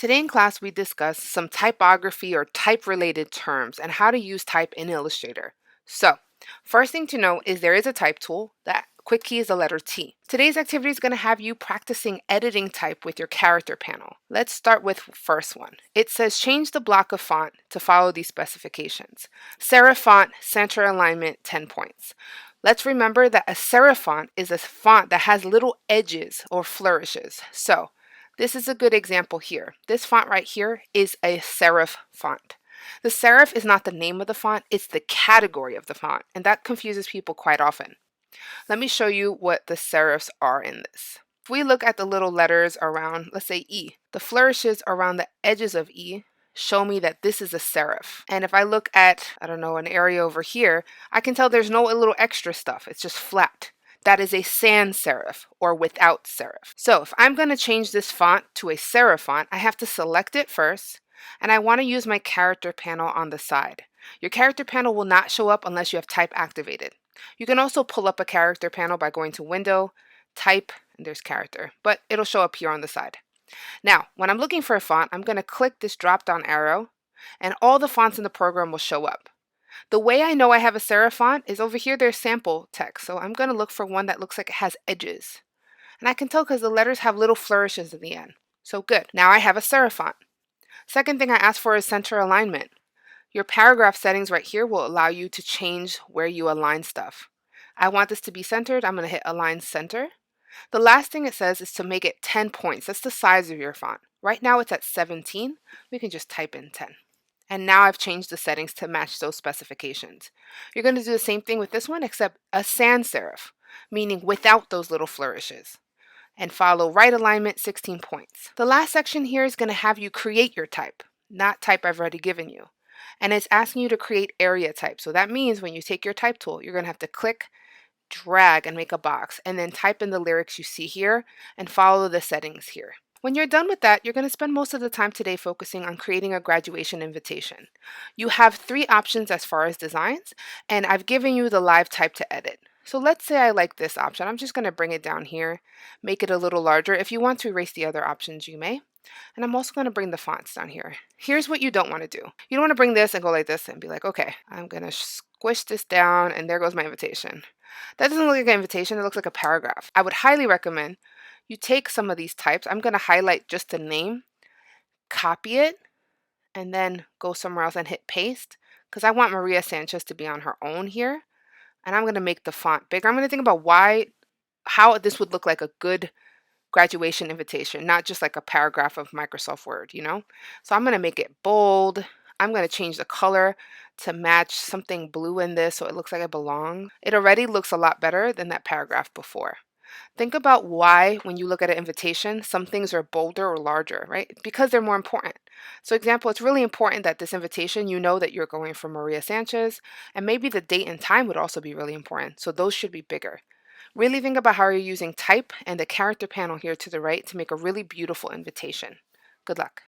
Today in class, we discussed some typography or type-related terms and how to use type in Illustrator. So, first thing to know is there is a type tool. That quick key is the letter T. Today's activity is going to have you practicing editing type with your character panel. Let's start with first one. It says change the block of font to follow these specifications. Serif font, center alignment, 10 points. Let's remember that a serif font is a font that has little edges or flourishes. So, this is a good example here. This font right here is a serif font. The serif is not the name of the font, it's the category of the font, and that confuses people quite often. Let me show you what the serifs are in this. If we look at the little letters around, let's say E, the flourishes around the edges of E show me that this is a serif. And if I look at, I don't know, an area over here, I can tell there's no little extra stuff. It's just flat. That is a sans serif or without serif. So if I'm going to change this font to a serif font, I have to select it first, and I want to use my character panel on the side. Your character panel will not show up unless you have type activated. You can also pull up a character panel by going to Window, Type, and there's Character, but it'll show up here on the side. Now, when I'm looking for a font, I'm going to click this drop-down arrow, and all the fonts in the program will show up. The way I know I have a serif font is over here, there's sample text, so I'm going to look for one that looks like it has edges. And I can tell because the letters have little flourishes in the end. So good. Now I have a serif font. Second thing I ask for is center alignment. Your paragraph settings right here will allow you to change where you align stuff. I want this to be centered. I'm going to hit Align Center. The last thing it says is to make it 10 points. That's the size of your font. Right now it's at 17. We can just type in 10. And now I've changed the settings to match those specifications. You're going to do the same thing with this one, except a sans serif, meaning without those little flourishes. And follow right alignment, 16 points. The last section here is going to have you create your type, not type I've already given you. And it's asking you to create area type. So that means when you take your type tool, you're going to have to click, drag, and make a box, and then type in the lyrics you see here and follow the settings here. When you're done with that, you're going to spend most of the time today focusing on creating a graduation invitation. You have 3 options as far as designs, and I've given you the live type to edit. So let's say I like this option. I'm just going to bring it down here, make it a little larger. If you want to erase the other options, you may. And I'm also going to bring the fonts down here. Here's what you don't want to do. You don't want to bring this and go like this and be like, okay, I'm going to squish this down, and there goes my invitation. That doesn't look like an invitation, it looks like a paragraph. I would highly recommend you take some of these types. I'm going to highlight just the name, copy it, and then go somewhere else and hit paste, because I want Maria Sanchez to be on her own here. And I'm going to make the font bigger. I'm going to think about how this would look like a good graduation invitation, not just like a paragraph of Microsoft Word, you know? So I'm going to make it bold. I'm going to change the color to match something blue in this so it looks like it belongs. It already looks a lot better than that paragraph before. Think about why, when you look at an invitation, some things are bolder or larger, right? Because they're more important. So example, it's really important that this invitation, you know that you're going for Maria Sanchez, and maybe the date and time would also be really important. So those should be bigger. Really think about how you're using type and the character panel here to the right to make a really beautiful invitation. Good luck.